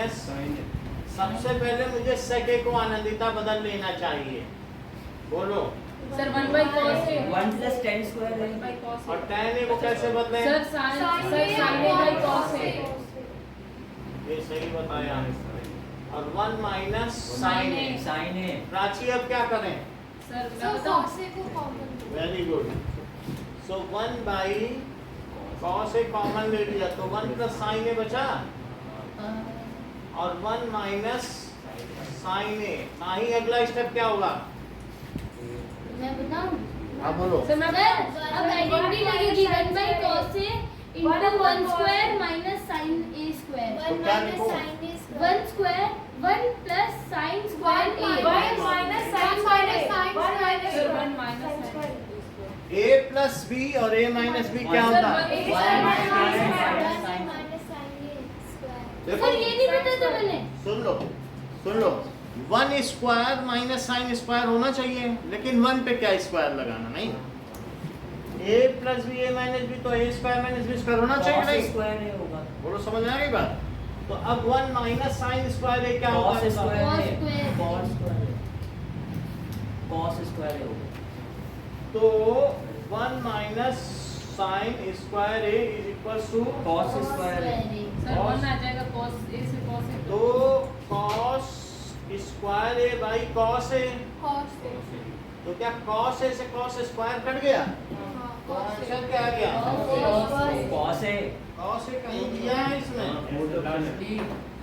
Minus सबसे पहले मुझे सेके को आनंदिता बदल लेना चाहिए, बोलो सर 1 by cos है 1 plus tan square है 1 by cos और है tan ए को कैसे बदलें? Sir sin a by cos है ये सही बताया। और 1 माइनस साइन ए। sin है प्राची अब क्या करें? सर मैं So बताऊं cos A को common low. Very good. So 1 by cos A common ले लिया तो 1 प्लस साइन ए बचा और 1 माइनस साइन ए। नहीं, अगला स्टेप क्या होगा? मैं बताऊं? हाँ बोलो। सर मैं सर अब आइडेंटिटी लगेगी 1 by cos A into 1 square minus sin A square। तो क्या लिखो? 1 square 1 plus sin square A। 1 minus sin square A। 1 minus sir 1 minus sin a plus b और ए माइनस बी क्या होता है? देखो सर ये नहीं पता था मैंने। सुन लो 1 स्क्वायर माइनस साइन स्क्वायर होना चाहिए, लेकिन 1 पे क्या स्क्वायर लगाना? नहीं, ए प्लस बी ए माइनस बी तो ए स्क्वायर माइनस बी स्क्वायर होना चाहिए। cos नहीं square है होगा बोलो, समझ में आ गई बात? तो अब 1 माइनस साइन स्क्वायर ए क्या होता cos है? square Cos है square। cos square है cos square है होगा तो 1 minus sine square a is equal to cos square है सर 1 आ जाएगा cos a से cos a तो cos square a by cos a. तो क्या cos ए से cos स्क्वायर कट गया? तो आंसर क्या आ गया? cos है cos ए कहीं दिया है इसमें?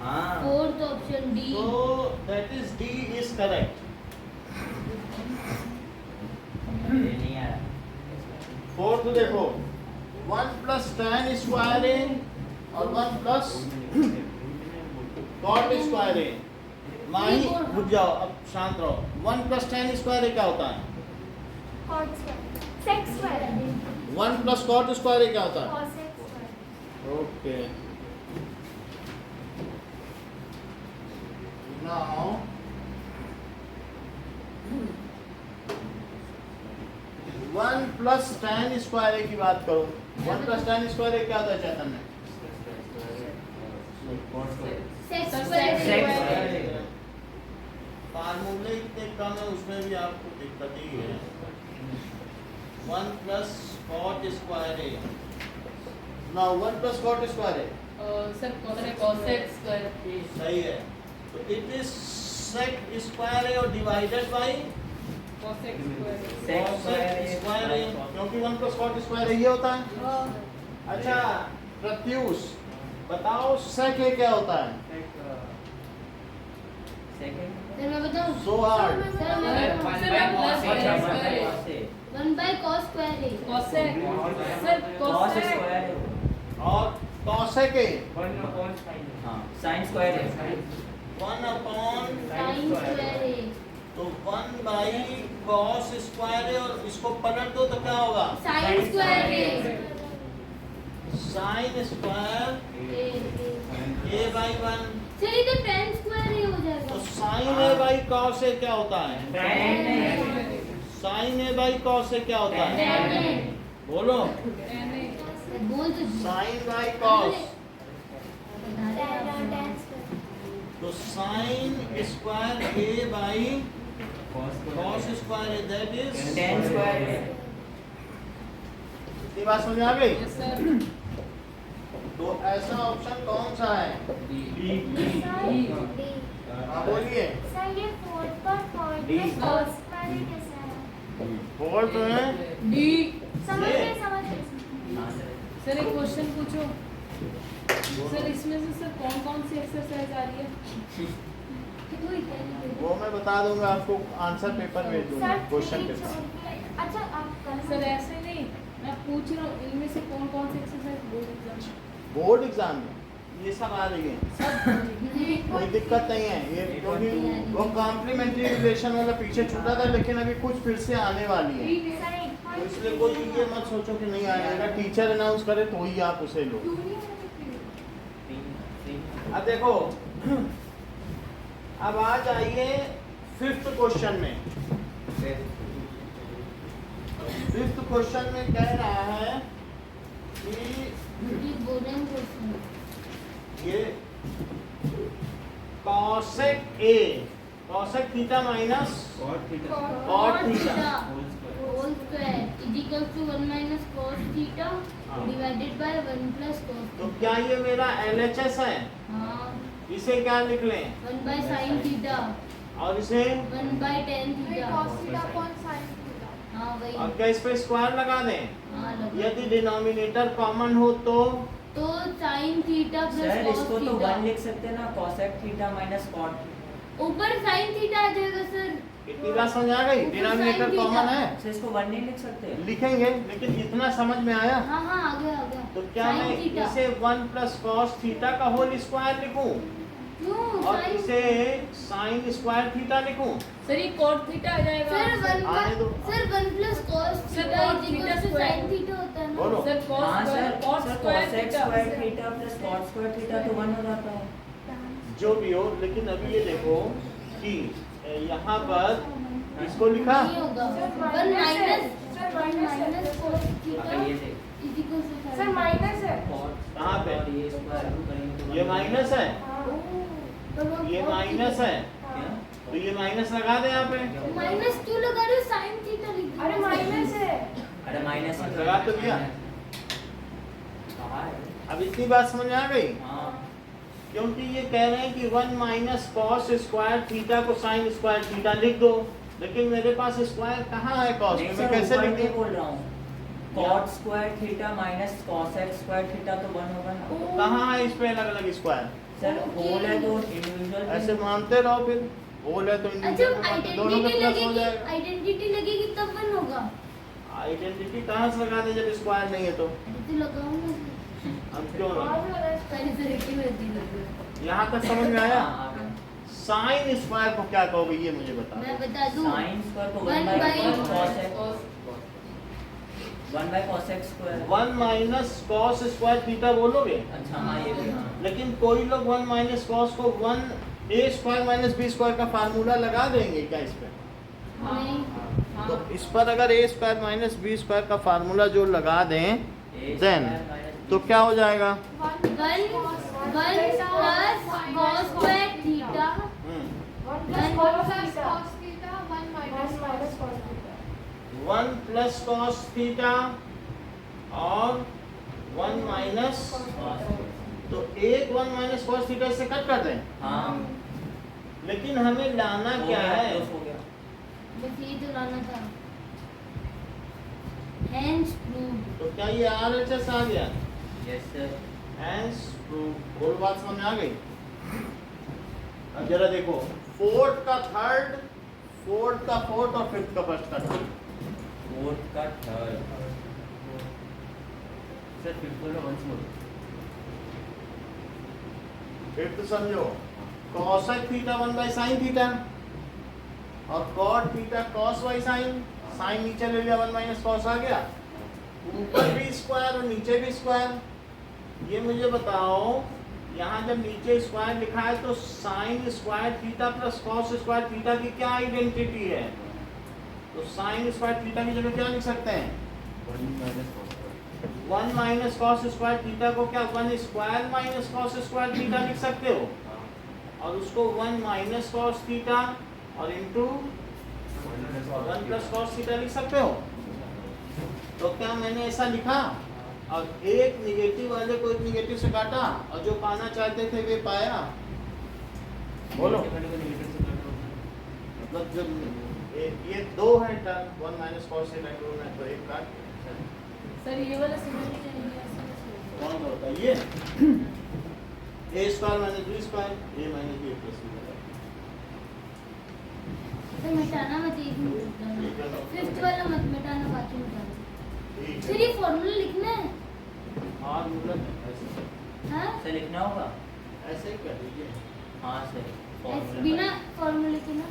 हाँ फोर्थ ऑप्शन डी। तो that is D is correct. ये नहीं आ रहा फोर्थ देखो 1 प्लस tan स्क्वायर ए और 1 प्लस cot स्क्वायर ए। माही रुक जाओ, अब शांत रहो। 1 प्लस tan स्क्वायर ए क्या होता है? 1 प्लस cot स्क्वायर ए क्या होता है? Okay now one plus tan square A की बात करो। 1 प्लस tan स्क्वायर ए क्या होता है Chaitanya? Sec Sec square. square। फार्मूले इतने कम है उसमें भी आपको दिक्कत ही है। 1 plus cot square A. Now 1 plus cot square A sir cosec square सही है। तो it is sec square A और divided by cosec square Sec square A, क्योंकि 1 प्लस cot स्क्वायर ए ये होता है। अच्छा प्रत्यूष बताओ sec ए क्या होता है? second सर मैं बताऊं? So hard। सर मैं सर बताऊं? 1 plus अच्छा, square cos है है 1 by cos square A। cosec sir cos cosec square है और cosec ए हाँ sin square है 1 अपॉन sin square A। तो 1 बाई cos स्क्वायर ए और इसको पलट दो तो क्या होगा? sin square A। sin square A। A by 1। Sir ये तो tan square A हो तो जाएगा। sin ए बाई cos ए क्या होता है? tan है sin ए बाई cos ए क्या होता है? tan A। बोलो बोल तो sin बाई cos। तो sin square a by cos square A that is tan square है इतनी बात समझ आ गई? yes sir तो ऐसा ऑप्शन कौन सा है? हाँ बोलिए। फोर्थ है d ये। सर एक क्वेश्चन पूछो सर इसमें से सर कौन सी एक्सरसाइज आ रही है वो मैं बता दूंगा आपको, आंसर पेपर भेज दूंगा क्वेश्चन पेपर। अच्छा आप सर ऐसे नहीं मैं पूछ रहा हूँ इनमें से कौन सी exercise board exam board exam में ये सब आ रही है, कोई दिक्कत नहीं है ये, क्योंकि वो कॉम्प्लीमेंट्री रिलेशन वाला पीछे छूटा था, लेकिन अभी कुछ फिर से आने वाली है। तो इसलिए कोई ये मत सोचो कि नहीं आएगा, टीचर अनाउंस करे तो ही आप उसे लो। अब देखो, अब आ जाइए 5th क्वेश्चन में। 5th क्वेश्चन में कह रहा है कि बोलेंगे ये cosec A, cosec theta minus Cot theta. cot theta. whole square is equal to 1 minus cos theta हाँ। divided by 1 plus cos तो theta. क्या ये मेरा LHS है? हाँ, इसे क्या लिख लें? 1 by sin theta, और इसे 1 by tan theta. cos theta upon sin theta. हाँ वही. और क्या इस पे स्क्वायर लगा दें? हाँ लगा. यदि डिनोमिनेटर कॉमन हो तो sin theta plus sir cos इसको तो theta. 1 लिख सकते हैं ना, cosec theta minus cot. ऊपर sin theta आ जाएगा सर. इतनी बात समझ आ गई? Denominator sin theta. कॉमन है, सर इसको 1 नहीं लिख सकते? लिखेंगे, लेकिन इतना समझ में आया? हाँ हाँ आ गया आ गया. तो क्या sin मैं theta. इसे 1 प्लस कॉस थीटा का होल स्क्वायर लिखूं क्यों और sin? इसे साइन स्क्वायर थीटा लिखूं? सर ये cot theta आ जाएगा. सर 1 आने दो। Sir 1 plus cos sir, theta cot is equal theta to square. sin theta होता है ना. बोलो। सर cos हाँ square, sir, cot sir square cosec theta. square theta plus cot square theta तो 1 हो जाता है. जो भी हो, लेकिन अभी ये देखो कि यहाँ पर इसको लिखा नहीं होगा. 1 minus cos theta अगर ये देख, is equal to sin sir theta. Minus है. cot कहाँ पे? और ये square root करेंगे तो ये 1 माइनस है, ये माइनस है, क्या? तो ये माइनस लगा दे यहाँ पे। माइनस क्यों लगा रहे हो? sin theta लिख दो. अरे माइनस है. अरे माइनस लगा तो दिया। कहाँ है? अब इतनी बात समझ में आ गई? हाँ क्योंकि ये कह रहे हैं कि 1 माइनस कॉस स्क्वायर थीटा को साइन स्क्वायर थीटा लिख दो, लेकिन मेरे पास स्क्वायर कहाँ है कॉस में? नहीं मैं सर, कैसे ऊपर लिख नहीं दूं? बोल रहा हूँ. cot square theta minus cosec square theta तो 1 होगा ना. कहाँ है इस पे अलग अलग स्क्वायर? सर होल है तो इंडिविजुअल ऐसे मानते रहो, फिर होल है तो अच्छा इंडिविजुअल मानते, दोनों का आइडेंटिटी प्लस हो लगेगी, जाएगा। आइडेंटिटी लगेगी तब 1 होगा. आइडेंटिटी कहाँ से लगा दे जब स्क्वायर नहीं है तो? तो लगाऊंगा. अब क्यों ना? पहले से रेटी में दी लगी. यहाँ तक समझ में आया? हाँ, आ गया. साइन स्क्वायर को क्या कहोगे ये मुझे बता मैं दो। बता दूं. Sin square तो 1 1 by by cosec 1 by cosec square. 1 minus cos square theta बोलोगे, अच्छा हाँ ये भी हाँ. लेकिन कोई लोग 1 माइनस कॉस को 1 ए स्क्वायर माइनस बी स्क्वायर का फार्मूला लगा देंगे क्या इस पे? नहीं. तो इस पर अगर ए स्क्वायर माइनस बी स्क्वायर का फार्मूला जो लगा दें, A देन square minus तो B क्या हो जाएगा? 1 plus cos square theta. हम्म, 1 plus cos theta 1 minus cos theta. 1 plus cos theta और 1 माइनस, cos. तो एक 1 माइनस कॉस थीटा से कट कर दें, हाँ लेकिन हमें लाना हो क्या गया, है? close हो गया. बस ये तो लाना था. Hence proved. तो क्या ये RHS आ गया? Yes sir. Hence proved। और बात समझ में आ गई? अब जरा देखो, फोर्थ का थर्ड, फोर्थ का फोर्थ और फिफ्थ का फर्स्ट का थर्ड। Fourth का third. Sir fifth बोलो once more. फिफ्थ समझो, cosec theta 1 by sin theta और cot theta cos y sin, sine नीचे ले लिया 1 माइनस कॉस आ गया, ऊपर भी स्क्वायर और नीचे भी स्क्वायर। ये मुझे बताओ, यहाँ जब नीचे स्क्वायर लिखा है तो sine square theta plus cos square theta की क्या आइडेंटिटी है? तो साइन स्क्वायर थीटा की जगह क्या लिख सकते हैं? 1 माइनस कॉस स्क्वायर थीटा को क्या 1 square minus cos square theta लिख सकते हो, और उसको 1 माइनस कॉस थीटा और इंटू 1 प्लस कॉस थीटा लिख सकते हो। तो क्या मैंने ऐसा लिखा और एक निगेटिव वाले को एक निगेटिव से काटा और जो पाना चाहते थे वे पाया? बोलो। मतलब जब ये दो है term 1 minus cos theta into में, तो एक काट सर ये वाला समझ नहीं आएगा. कौन सा होता है? ये a square minus b square, a minus b plus c। तो मिटाना मत. एक मिनट. फिफ्थ वाला मत मिटाना, बाकी मिटाना. ठीक फिर है। ये फॉर्मूला लिखना है. और मतलब ऐसे हाँ सर लिखना होगा. ऐसे ही कर दीजिए। हाँ सर. ऐसे बिना फॉर्मूले के ना.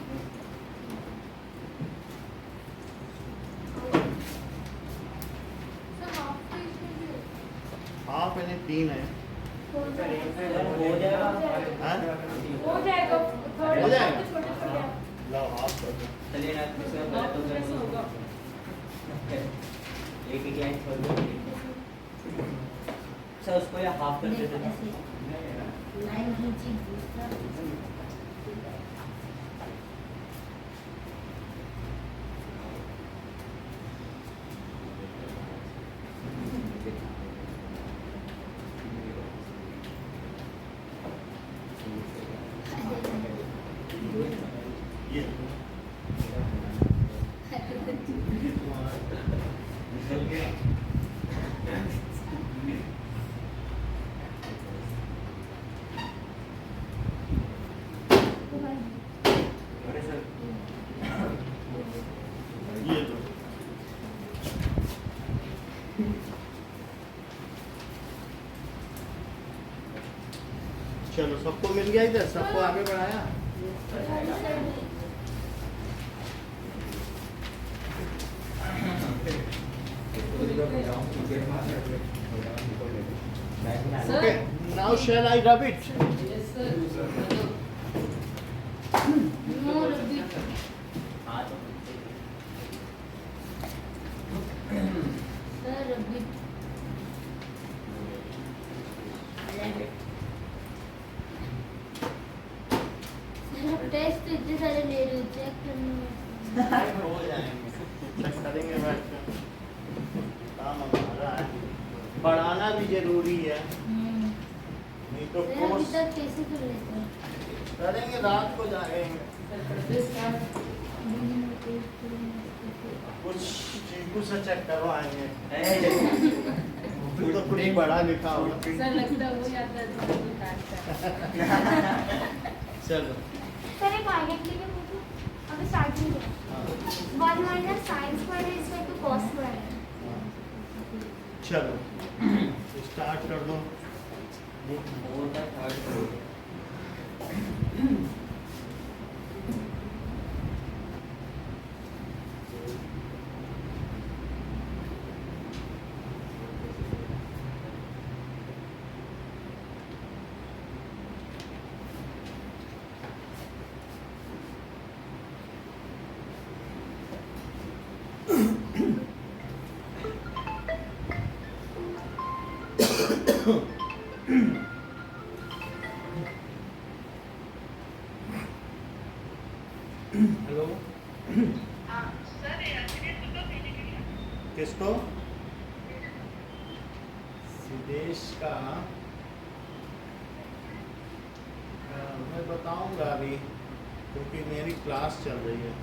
सर हाफ तो इसमें भी होता हाफ यानी 3 है। सर हो जाएगा. हाँ? हो जाएगा. हो जाएगा? छोटे छोटे. लो हाफ कर दो। चलिए ना सर हाफ तो कैसे होगा? एक एक लाइन छोड़ दो. सर उसको या हाफ कर देख देते ऐसे लाइन खींची दूसरा. ये ये लो। चलो सबको मिल गया इधर, सबको आगे बढ़ाया। Okay, now shall I rub it? Yes, sir. No, Rabbi. हाँ तो Sir, Rabbi. सर आप टेस्ट तो इतने सारे ले रहे हो, चेक करने में। हो जाएंगे, चेक करेंगे बैठ कर। काम हमारा है, पढ़ाना भी जरूरी है, नहीं तो सर अभी कोर्स तक कैसे कर लेते हैं? करेंगे, रात को जाएंगे। कुछ चीकू से चेक करवाएंगे, तू तो कुछ बड़ा लिखा होगा। सर लगता है वो याद है जो काटता है। चलो सर एक आइडेंट के लिए पूछूं? अभी स्टार्टिंग में हाँ, 1 minus sin square is equal to cos square है। चलो स्टार्ट कर दो। वो था थर्ड हेलो, किसको? सिद्धेश का मैं बताऊंगा अभी, क्योंकि मेरी क्लास चल रही है।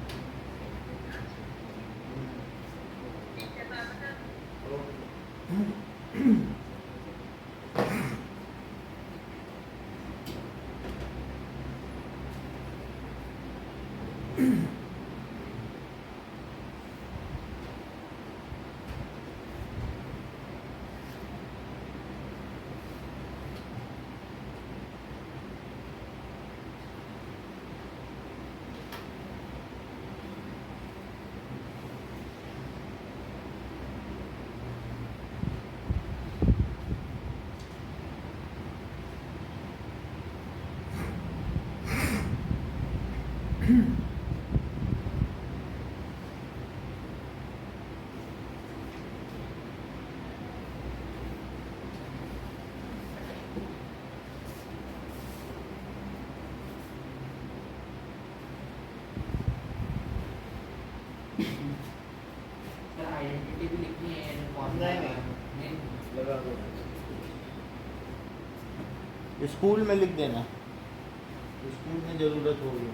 आइडेंटिटी भी लिखनी है नहीं, लगा दो। स्कूल में लिख देना, स्कूल में जरूरत होगी।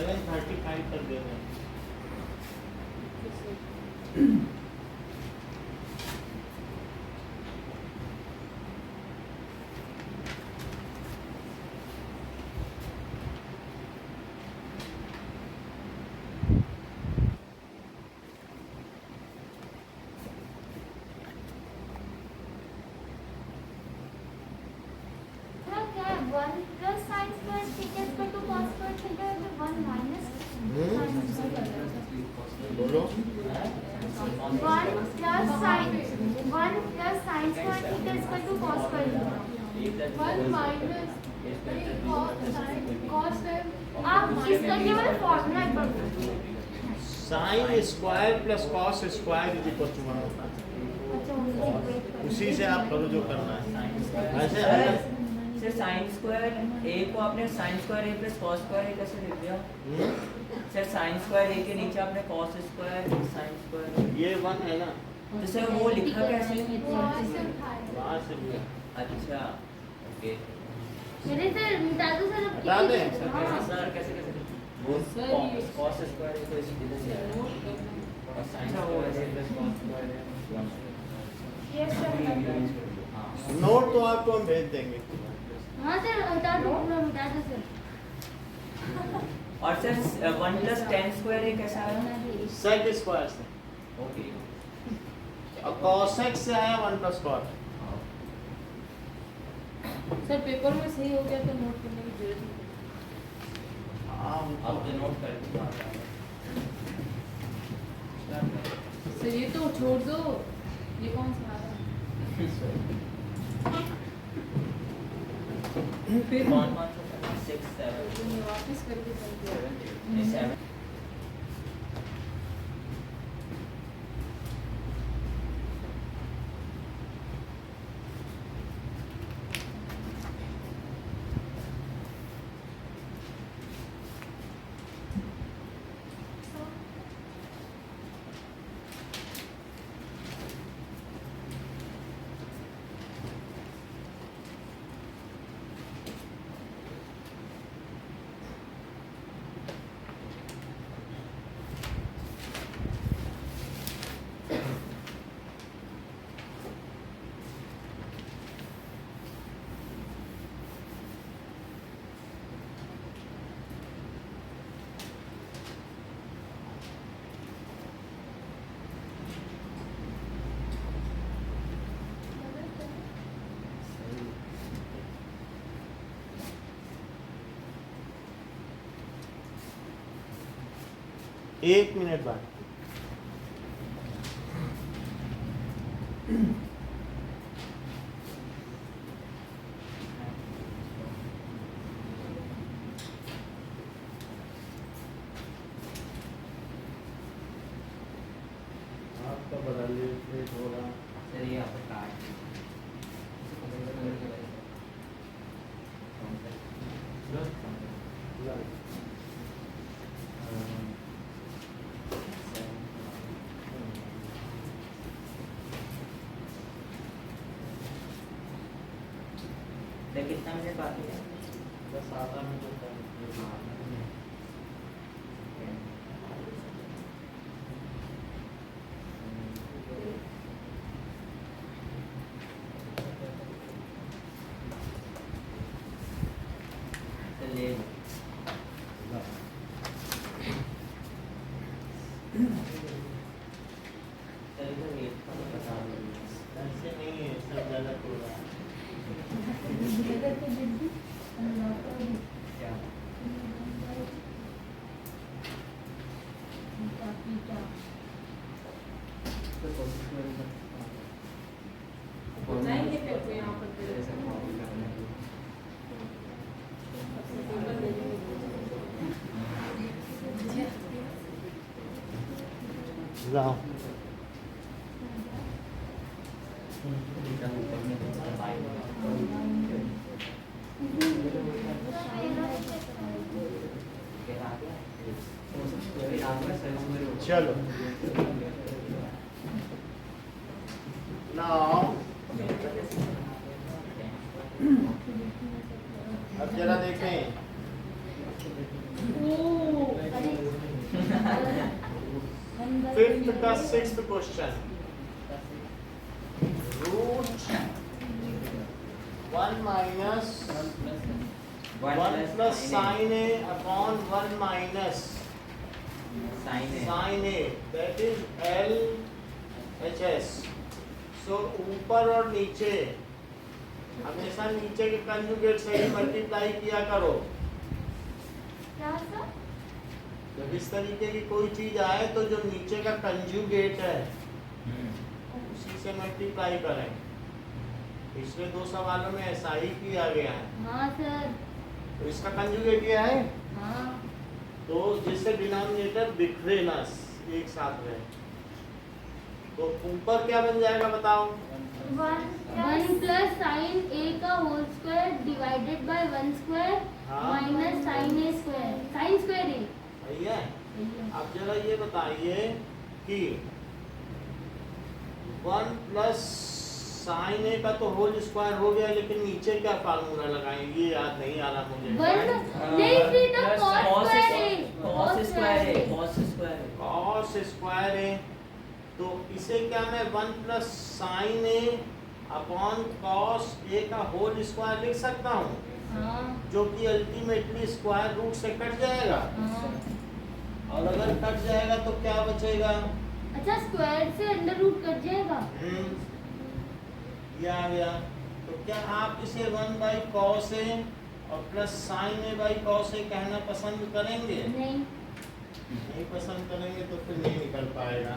7:35 तक दे दें। क्या है 1 plus sin square theta is equal to cos square theta है तो 1 minus sin square बोलो। 1 plus sin square theta is equal to cos square theta 1 minus cos है आप इसका केवल फॉर्मूला एक बार बोलो। Sine square plus cos square is equal to 1 होता है। अच्छा उसी से आप करो जो करना है। ऐसे सर साइन स्क्वायर ए को आपने साइन स्क्वायर ए प्लस कॉस स्क्वायर ए कैसे लिख दिया? सर साइन स्क्वायर ए के नीचे आपने कॉस स्क्वायर साइन स्क्वायर ये 1 है ना, तो सर वो लिखा कैसे? वहाँ से उठाए वहाँ से भी अच्छा ओके मेरे सर मिटा दो सर अब बता दें? सर कैसे सर कैसे कैसे वो सर, ये- कॉस स्क्वायर ए को इसी तरह से और साइन स्क्वायर ए प्लस कॉस स्क्वायर ए यस सर हाँ नोट तो आपको हम भेज देंगे। हाँ सर हटा दो पूरा मिटा दो सर। और सर 1 प्लस टेन स्क्वायर ए कैसा आया? सेक स्क्वायर से ओके और कॉसेक से आया 1 प्लस कॉट। सर पेपर में सही हो गया तो नोट करने की जरूरत नहीं। आप तो नोट कर दो सर ये तो छोड़ दो, ये कौन सा आ रहा है? फिर कौन कौन सा 6 7 ये वापस करके चल दिया। 7 1 मिनट बाद आपका बदल हो रहा। सर ये आपका कार्ड कितना मिनट बाकी है? बस आधा मिनट होता है। चलिए चलिए बता दो ऐसे नहीं है, सब गलत हो रहा है। क्या जाएंगे फिर तो यहाँ पर तेरे से। पेपर दे देंगे। जाओ। चलो नाउ अब जरा देखें। ओह फिफ्थ का sixth question, root 1 minus 1 plus sine a upon 1 minus sine a, that is LHS। So ऊपर और नीचे हमेशा नीचे के कंजुगेट से ही मल्टीप्लाई किया करो। क्या सर? जब इस तरीके की कोई चीज आए तो जो नीचे का कंजुगेट है उसी से मल्टीप्लाई करें। पिछले 2 सवालों में ऐसा ही किया गया है। हाँ सर। तो इसका कंजुगेट ये है, हाँ। तो जिससे डिनोमिनेटर बिखरे ना, एक साथ रहे। तो ऊपर क्या बन जाएगा बताओ? 1 प्लस साइन ए का whole square divided by 1 square हाँ। Minus sine a square, sine square a. सही है। अब जरा ये बताइए कि 1 प्लस साइन ए का तो होल स्क्वायर हो गया, लेकिन नीचे क्या फार्मूला लगाएंगे ये याद नहीं आ रहा मुझे। नहीं फिर तो cos square A, cos square A. तो इसे क्या मैं 1 plus sine a upon cos A का होल स्क्वायर लिख सकता हूँ, हाँ। जो कि अल्टीमेटली स्क्वायर रूट से कट जाएगा। हाँ। और अगर कट जाएगा तो क्या बचेगा? अच्छा, स्क्वायर से अंडर रूट कट जाएगा। ये आ गया। तो क्या आप इसे 1 बाई कॉस ए और plus sine A by cos A कहना पसंद करेंगे? नहीं पसंद करेंगे तो फिर नहीं निकल पाएगा।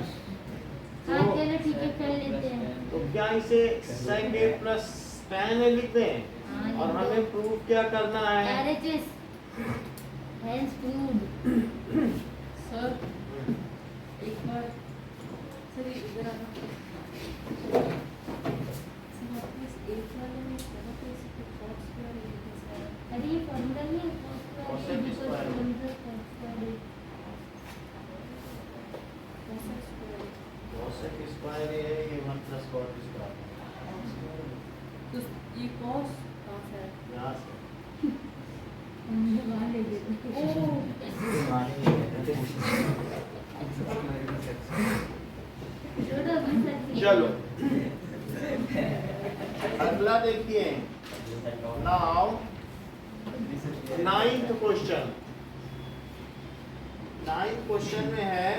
हाँ चलो ठीक है, कर लेते हैं। तो क्या इसे sec a plus tan a लिख दें? हाँ, और हमें प्रूव क्या करना है? RHS hence proved। सर एक बार सर इधर आना। सर आप इस एक वाले में कहाँ पे इसको cos स्क्वायर लिखा है? अरे ये फॉर्मूला नहीं है, cos Cos square A equal square। To 1 plus cos square. cos square. cos square ये है, ये 1 प्लस cos स्क्वायर तो ये cos कहाँ से है? यहाँ से। हमने वहाँ ले लिया। छोड़ो अभी सर। चलो अगला देखिए। Now 9th question. 9th question में है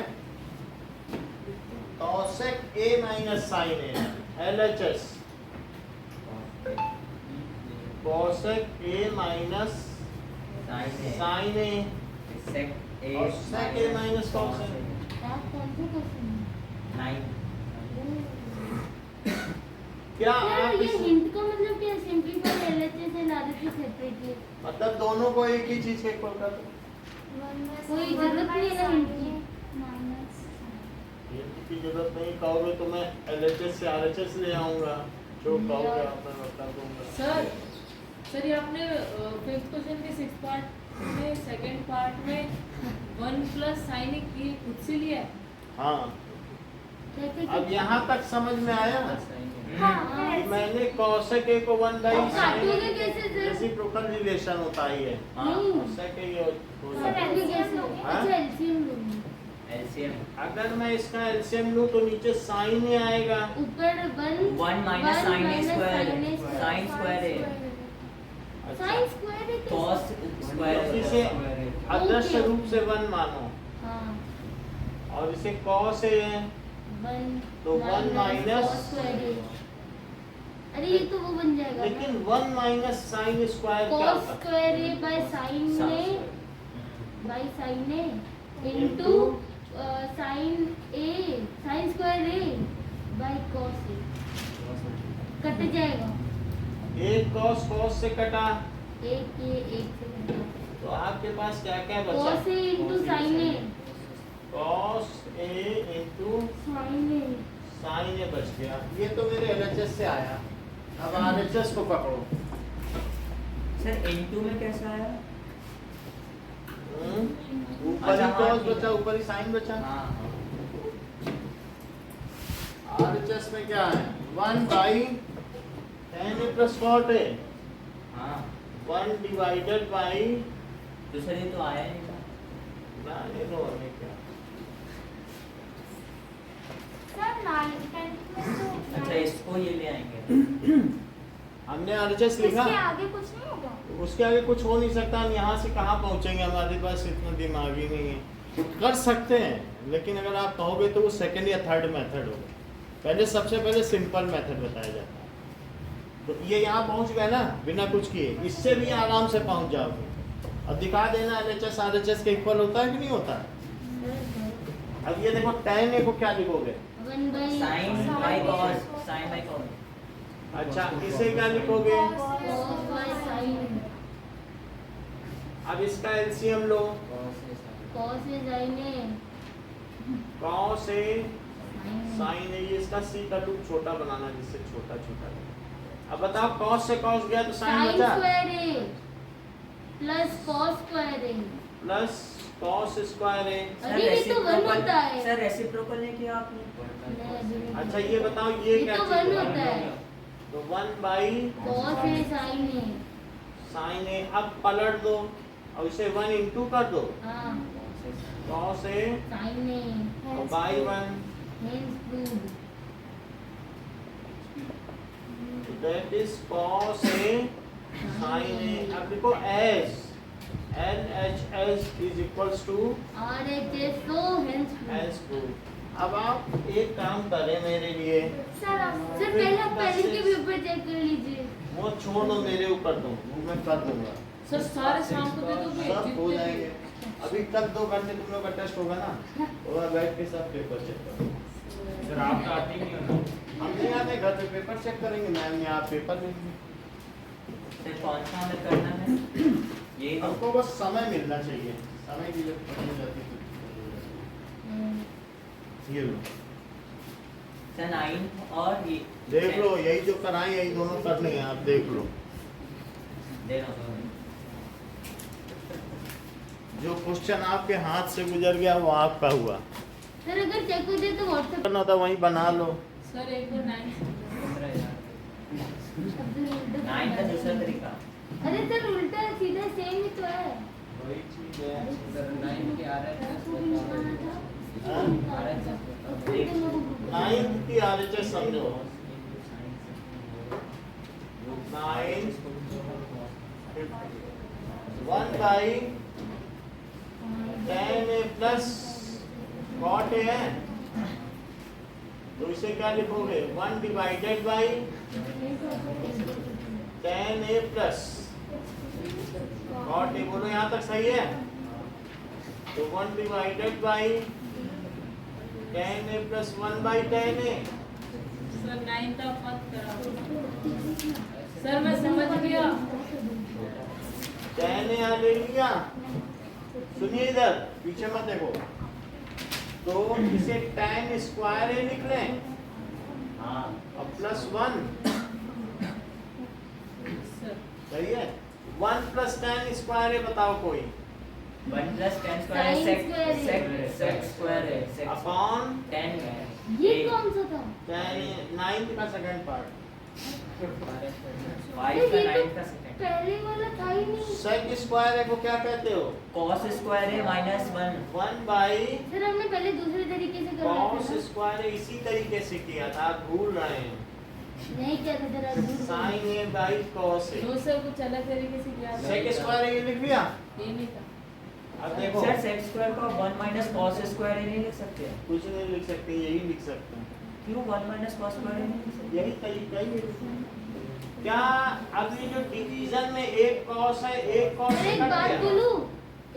cosec a minus sin a, LHS। cosec a minus sin a और sec a minus cos a। आप कौन से क्वेश्चन? क्या यार आप ये इस हिंट का मतलब क्या? Simplify LHS and RHS separately. मतलब दोनों को एक ही चीज के इक्वल कर दो। कोई जरूरत नहीं है ना हिंट की। हिंट की जरूरत नहीं, कहोगे तो मैं LHS से RHS ले आऊंगा, जो कहोगे आप मैं बता दूंगा। सर ये आपने 5th क्वेश्चन के 6th पार्ट में 2nd पार्ट में 1 प्लस साइन ए की खुद से लिया है। हाँ, अब यहाँ तक समझ में आया कि मैंने cosec a को 1 बाई काटोगे कैसे सर? रेसिप्रोकल रिलेशन होता ही है। नहीं। cosec a ये हो सर जाता है। ऐसे कैसे? हाँ? अच्छा एलसीएम लूंगी। अगर मैं इसका एलसीएम लूँ तो नीचे साइन ही आएगा। ऊपर 1 minus sin a square, sin square है। साइन स्क्वायर है कैसे? cos स्क्वायर इसे अदृश्य रूप से 1 मानो हाँ। और इसे cos a है 1 तो 1 माइनस cos स्क्वायर है। अरे ये तो वो बन जाएगा। लेकिन 1 माइनस साइन स्क्वायर क्या cos होता है? स्क्वायर है by sine a into sine square a by cos a. Cut जाएगा। एक cos से कटा एक से कटा। तो आपके पास क्या क्या बचा? cos A into sign A. cos a into sin a बच गया। ये तो मेरे LHS से आया। अब RHS को पकड़ो। सर इनटू में कैसा आया? ऊपर ही cos बचा, ऊपर ही sin बचा। RHS में क्या है? 1 by tan a plus cot a, 1 divided by तो सर ये तो आया नहीं था। ये दो हमें क्या अच्छा इसको ये ले आएंगे। हमने RHS लिखा, उसके आगे कुछ नहीं होगा। उसके आगे कुछ हो नहीं सकता। हम यहाँ से कहाँ पहुँचेंगे, हमारे पास इतना दिमाग ही नहीं है। कर सकते हैं लेकिन अगर आप कहोगे तो वो सेकंड या थर्ड मेथड होगा। पहले सबसे पहले सिंपल मेथड बताया जाता है। तो ये यहाँ पहुँच गए ना बिना कुछ किए, इससे भी आराम से पहुँच जाओगे। अब दिखा देना LHS RHS के इक्वल होता है कि नहीं होता है। अब ये देखो tan A को क्या लिखोगे? Sine by cos, sine by cos. अच्छा इसे क्या लिखोगे? अब इसका LCM low, cos A sin A, ये इसका C का लूप छोटा बनाना जिससे छोटा छोटा लगे। अब बताओ cos से cos गया तो sin बचा plus cos square A plus cos square A। अरे ये तो वन होता है। सर रेसिप्रोकल नहीं किया आपने। अच्छा ये बताओ ये ये क्या तो चीज वन होगा? होता है। तो 1 by cos a sine a. sin A। अब पलट दो और इसे 1 इंटू कर दो, हाँ cos A साइन ए और by 1 hence proved. that is cos A sin A। अब देखो as LHS is equals to RHS so hence proved। as proved। अब आप एक काम करें मेरे लिए, सर पहले के पेपर चेक कर लीजिए। वो छोड़ दो, मेरे ऊपर दो, वो मैं कर दूंगा, सर सारे शाम को दे दोगे सब हो जितने जाएंगे। अभी कल 2 घंटे तुम लोग का टेस्ट होगा ना, और मैं बैठ के सब पेपर चेक करूँगा। सर आप तो आते ही नहीं हो ना। हम नहीं आते, घर पे पेपर चेक करेंगे, मैम यहाँ पेपर लेंगे। सर कौन सा हमें करना है? ये तो हमको बस समय मिलना चाहिए, समय की जब पता जाती है। ये लो सर 9 और ये देख लो, यही जो कराएं यही दोनों करने हैं, आप देख लो। दे रहा हूँ। जो क्वेश्चन आपके हाथ से गुजर गया वो आपका हुआ। सर अगर चेक हो जाए तो व्हाट्सएप करना होता वहीं बना लो। सर एक बार 9 9 का दूसरा तरीका। अरे सर उल्टा सीधा सेम ही तो है। वही चीज है। सर 9 के आ रहा है। हाँ? 9 की RHS समझो, 9 1 by tan A plus cot A है, तो इसे क्या लिखोगे? 1 divided by tan A plus cot A। बोलो यहाँ तक सही है? तो 1 divided by tan A plus 1 by tan A। Sir 9 तक मत कराओ। सर मैं समझ गया। tan A ले लिया, सुनिए इधर पीछे मत देखो, तो इसे tan स्क्वायर A लिख लें हाँ और प्लस 1, सर सही है? 1 प्लस tan स्क्वायर A बताओ कोई, 1 प्लस 10 स्क्वायर है, sec स्क्वायर है, sec अपॉन 10 है। ये कौन सा था? tan 9 का सेकंड पार्ट। 5 का 9 का सेकंड। पहले वाला था ही नहीं। sec स्क्वायर A को क्या कहते हो? cos स्क्वायर है -1। 1 बाई सर हमने पहले दूसरे तरीके से करवाया cos था स्क्वायर A इसी तरीके से किया था, आप भूल रहे हैं। ना? नहीं क्या था जरा दूर sin A by cos A। दो सर कुछ अलग तरीके से किया था। sec स्क्वायर A ये लिख लिया। ये नहीं था। अब देखो सर sec स्क्वायर को 1 cos स्क्वायर नहीं लिख सकते? कुछ नहीं लिख सकते, यही लिख सकते हैं, क्यों 1 cos स्क्वायर नहीं लिख सकते? यही तरीका ही है। क्या अब ये जो डिवीजन में एक cos है, एक cos सर एक कट बात गया। बोलूं,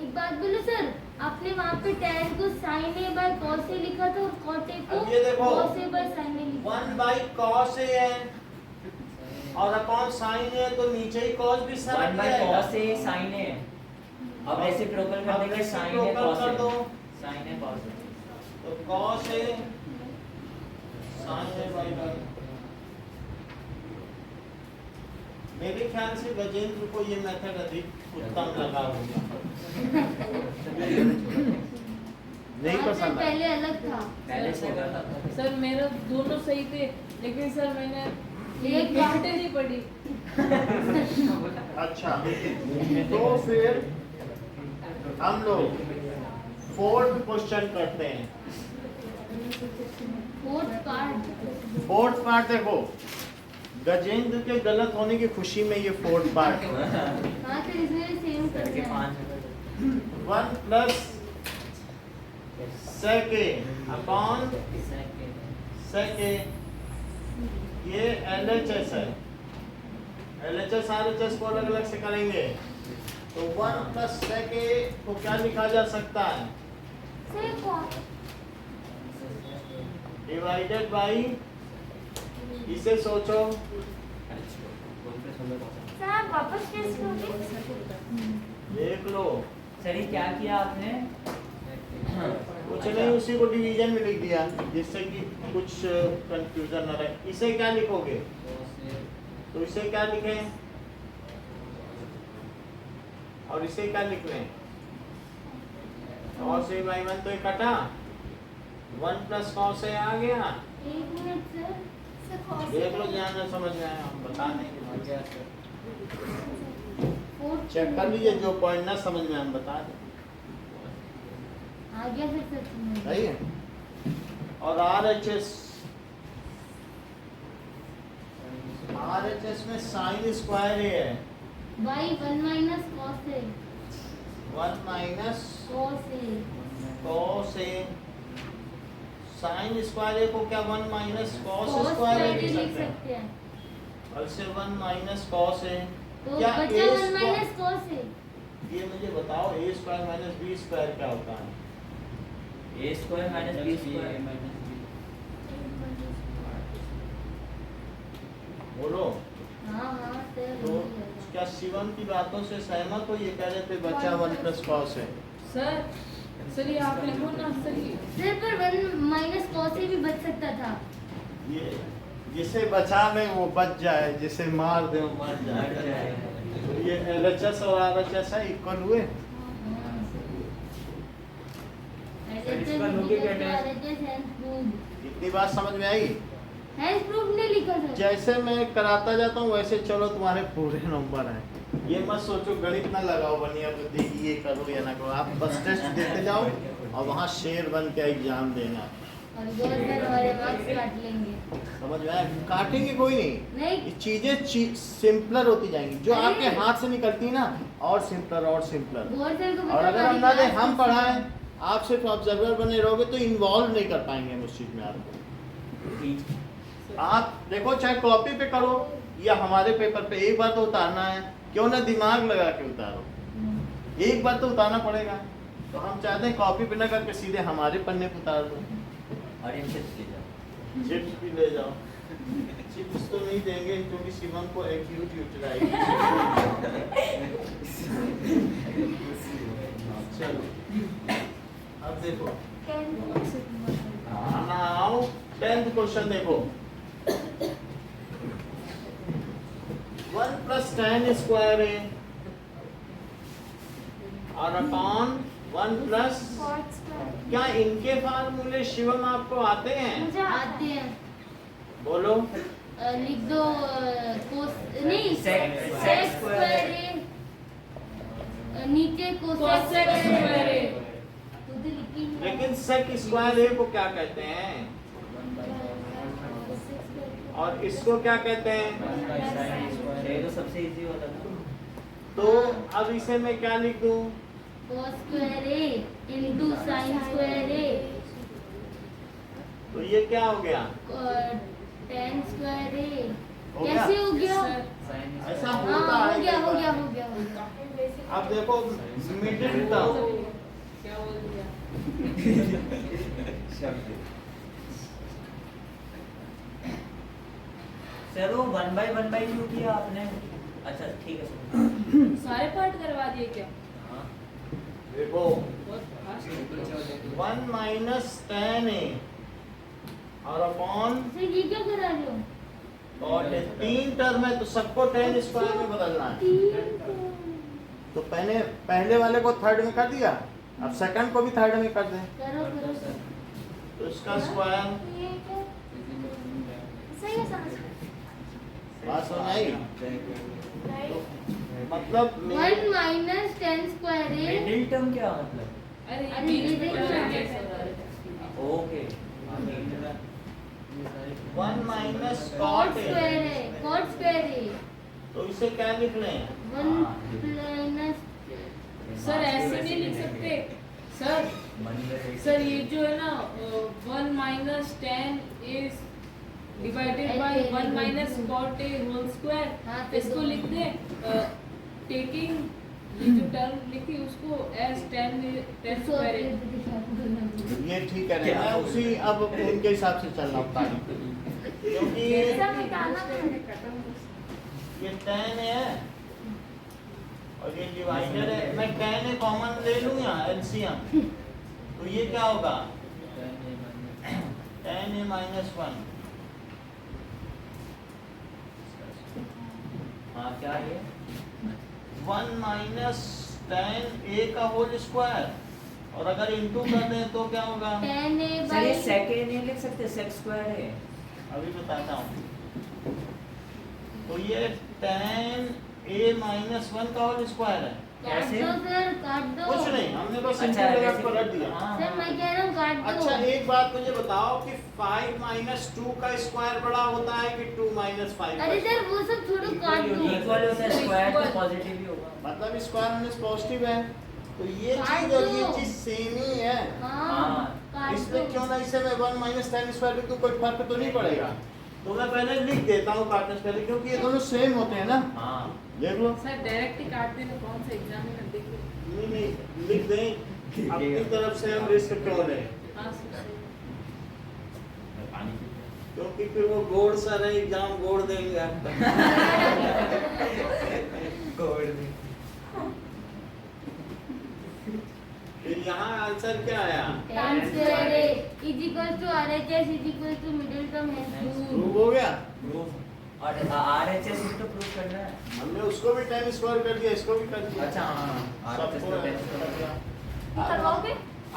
एक बात बोलूं सर, आपने वहाँ पे tan को sin A by cos A लिखा था और cot A को अब ये देखो, cos A by sin A लिखा 1 बाई cos A है और अपॉन sin A, तो नीचे ही cos भी 1 सरक by जाएगा। cos A sin A। अब रेसिप्रोकल कर अब देंगे sin A reciprocal cos कर A। दो। sin A cos A। तो cos A sin A by cos। मेरे ख्याल से गजेंद्र को ये मेथड अधिक उत्तम लगा होगा। नहीं था। पसंद आया? पहले अलग था। पहले से करता था। सर मेरा दोनों सही थे, लेकिन सर मैंने एक घंटे नहीं पढ़ी। अच्छा, तो फिर हम लोग 4th क्वेश्चन करते हैं। Fourth part. फोर्थ पार्ट देखो, गजेंद्र के गलत होने की खुशी में ये फोर्थ पार्ट है। हाँ तो इसमें सेम करके करना है। 5 1 प्लस सेकेंड अपॉन सेकेंड, ये LHS है। LHS RHS को अलग अलग से करेंगे तो 1 प्लस सेकेंड को क्या लिखा जा सकता है? डिवाइडेड बाई, इसे सोचो, सर आप वापस टेस्ट करोगे? देख लो। सर ये क्या किया आपने? कुछ नहीं, उसी को डिवीजन में लिख दिया जिससे कि कुछ कंफ्यूजन न रहे। इसे क्या लिखोगे? तो इसे क्या लिखें और इसे क्या लिख लें? और से बाई 1 तो ये कटा, 1 प्लस कॉस से आ गया। एक मिनट सर। देख लो, ध्यान से समझ में आया, हम बता देंगे। फोर्थ चेक कर लीजिए, जो पॉइंट ना समझ में हम बता दें। आ गया फिर सच में। सही है। और RHS में साइन स्क्वायर है, बाई 1 माइनस कॉस है। 1 माइनस कॉस है। Cos a. साइन स्क्वायर को क्या 1 माइनस कॉस कॉस स्क्वायर लिख लिख सकते हैं, सकते हैं। और से 1 माइनस कॉस ए। तो क्या बचा A 1 स्क्वायर- माइनस कॉस है। ये मुझे बताओ, A square minus B square क्या होता है? A square minus B square. बोलो। हाँ हाँ सर। तो क्या शिवम की बातों से सहमत हो? ये कह रहे थे बचा 1 प्लस कॉस है। सर ये आप लिखो ना सर ये। सर पर 1 माइनस कॉस से भी बच सकता था। ये जिसे बचा में वो बच जाए, जिसे मार दे वो मर जाए। तो ये LHS और RHS है, इक्वल हुए। इसका लोगे क्या टेस्ट? इतनी बात समझ में आई? हैंस प्रूफ नहीं लिखा सर। जैसे मैं कराता जाता हूँ वैसे चलो, तुम्हारे पूरे नंबर हैं। ये मत सोचो गणित ना लगाओ बनिया बुद्धि, ये करो या ना करो। आप बस टेस्ट देते जाओ और वहाँ शेर बन के एग्जाम देना। और गौर सर हमारे मार्क्स काट लेंगे। समझ में आया? काटेंगे कोई नहीं, नहीं ये चीजें सिंपलर होती जाएंगी। जो अरे! आपके हाथ से निकलती है ना, और सिंपलर और सिंपलर। गौर सर को और पता अगर हमारी हम ना दे, क्लास हम में- पढ़ाएं, आप सिर्फ ऑब्जर्वर बने रहोगे तो इन्वॉल्व नहीं कर पाएंगे हम उस चीज में आपको। आप देखो, चाहे कॉपी पे करो या हमारे पेपर पे, एक बार तो उतारना है। क्यों ना दिमाग लगा के उतारो, एक बार तो उतारना पड़ेगा। तो हम चाहते हैं कॉपी पे ना करके सीधे हमारे पन्ने पे उतार दो। और इन चिप्स ले जाओ। चिप्स भी ले जाओ। चिप्स तो नहीं देंगे क्योंकि शिवम को एक्यूट यूटिलाइज। चलो अब देखो, नाउ 10th क्वेश्चन देखो। 1 प्लस tan स्क्वायर है और अपॉन 1 प्लस, क्या इनके फार्मूले शिवम आपको आते हैं? मुझे आते हैं। बोलो। लिख दो कोस नहीं Sec सेक square स्क्वायर है। नीचे कोसेक कोसेक स्क्वायर है। तो तो लिखी नहीं। लेकिन सेक स्क्वायर ए को क्या कहते हैं और इसको क्या कहते हैं? ये तो सबसे इजी होता था। तो अब इसे मैं क्या लिख दूं? cos square A into sin square A तो ये क्या हो गया? tan square A. हो गया? कैसे हो गया? ऐसा हाँ होता हो है गया कई हो बार। गया हो गया हो गया। अब देखो मिडिल टर्म, क्या बोल दिया? सर वो 1/1 क्यों किया आपने? अच्छा ठीक है सर। सारे पार्ट करवा दिए क्या? हाँ। देखो बहुत फास्ट। 1 माइनस tan ए और अपॉन सर ये क्या करा रहे हो? Cot A. 3 टर्म है तो सबको tan स्क्वायर में बदलना है। तो पहले वाले को थर्ड में कर दिया, अब सेकंड को भी थर्ड में कर दें। करो करो सर। तो इसका स्क्वायर, ये क्या? सही है समझ। बात समझ आई? मतलब 1 minus tan square A. Middle term क्या मतलब? अरे अरे ये देखो ना। Okay. 1 minus cot cot square A, है, कॉट स्क्वायर है। तो इसे क्या लिख रहे हैं? 1 माइनस सर ऐसे नहीं लिख सकते सर। सर ये जो है ना 1 minus 10 is divided by 1 minus cot a whole square, हाँ, इसको लिख दे टेकिंग ये जो टर्म लिखी उसको एज 10 स्क्वायर है। ये ठीक है ना, उसी अब उनके हिसाब से चलना पड़ता है, क्योंकि ऐसा मिटाना पड़ेगा। ये 10 है और ये डिवाइडर है। मैं 10 ए कॉमन ले लूँ या एलसीएम, तो ये क्या होगा? 10 ए माइनस 1। हाँ क्या है? 1 माइनस 10 ए का होल स्क्वायर, और अगर इंटू कर दें तो क्या होगा? 10 ए सर ये बाई सेकेंड नहीं लिख सकते, सेक स्क्वायर है। अभी बताता हूँ। तो ये 10 ए माइनस 1 का होल स्क्वायर है। काट कैसे? दो सर, काट दो। कुछ नहीं, हमने बस अच्छा, इंटू लगा ऐसे- पलट दिया। हाँ, सर मैं कह रहा हूँ काट दो। अच्छा एक बात मुझे बताओ कि 5 माइनस 2 का स्क्वायर बड़ा होता है कि 2 माइनस 5? अरे सर वो सब छोड़ो, काट दो। इक्वल होता है, स्क्वायर तो पॉजिटिव ही होगा। मतलब स्क्वायर होने से पॉजिटिव है, तो ये काट चीज और ये दो। चीज सेम ही है। हाँ, काट इसमें दो। क्यों ना इसे मैं 1 माइनस 10 स्क्वायर लिख दूं, कोई फर्क तो नहीं पड़ेगा। तो मैं पहले लिख देता हूँ काटने से पहले, क्योंकि ये दोनों सेम होते हैं ना। हाँ देख लो। सर डायरेक्ट ही काट देना, कौन सा एग्जाम में देखिए। नहीं लिख दें, अपनी तरफ से हम रिस्क क्यों लें? हाँ सर। क्योंकि फिर वो गोड़ सर है, एग्जाम गोड़ देंगे आपका। फिर यहाँ आंसर क्या आया? 10 square a is equal to RHS is equal to middle term है प्रूव हो गया। प्रूफ और आरएचएस तो प्रूफ करना है। हमने उसको भी 10 स्क्वायर कर दिया, इसको भी कर दिया। अच्छा हाँ आरएचएस सबको तो 10 कर दिया। करवाओगे?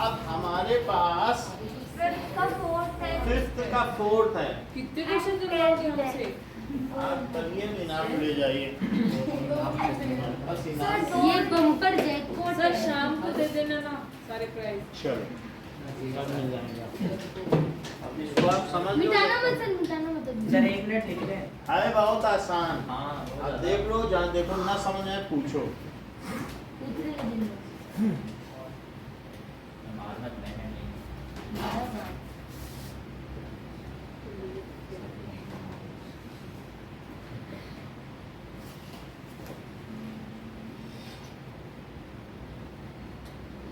अब हमारे पास फिफ्थ का फोर्थ है। 5th का 4th है। कितने क्वेश्चन करवाओगे हमसे? आप करिए नहीं, ना भूले जाइए। बस सर इनाम। ये बम्पर जैकपॉट सर है। शाम को दे देना ना सारे प्राइस। चलो सब मिल जाएंगे आपको। अब इसको आप समझ लो। मिटाना मत सर, मिटाना मत। सर 1 मिनट लिख लें। है बहुत आसान। हाँ अब देख लो, जहाँ देखो ना समझ आए पूछो। पूछ रहे हैं दिन मारना नहीं में।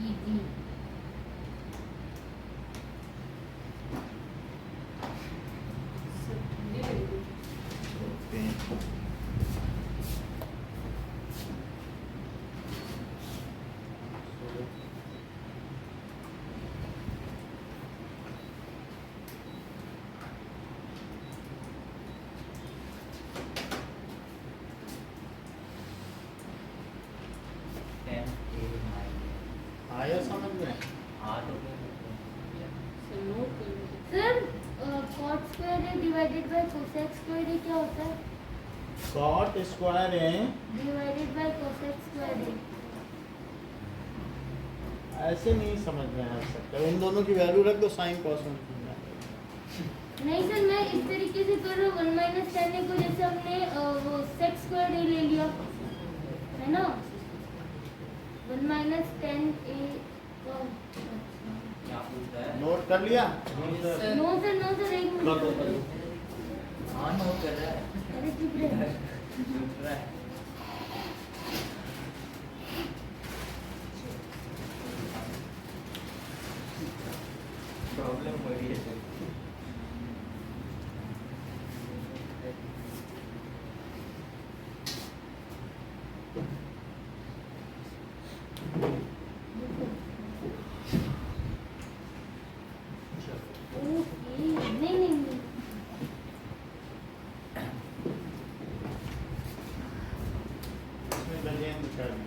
इजी। आया समझ में? हाँ तो सर नोट कर लो। Sir cot square A divided by cosec square A क्या होता है? कॉट स्क्वायर है divided by cosec square A. ऐसे नहीं समझ में आ सकता। इन दोनों की वैल्यू रख दो, साइन कॉस में। नहीं सर मैं इस तरीके से कर रहा हूँ 1 माइनस 10 ए को जैसे हमने वो सेक स्क्वायर ए ले लिया है ना। 1 माइनस 10 ए का क्या पूछ रहा है? नोट कर लिया? सर नो सर एक कर दो, कर मिनट। दो। हाँ नोट कर रहा है। अरे चुप रहे। पूछ रहा है। प्रॉब्लम हो रही है सर। ओके नहीं इसमें गजेंद्र कर दी।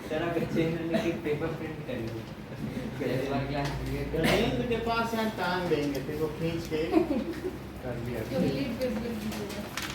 तेरा चेंज करने की पेपर प्रिंट कर लो। गजेंद्र के पास यहाँ टांग देंगे, फिर वो खींच के कर दिया। कंप्लीट कर दीजिएगा।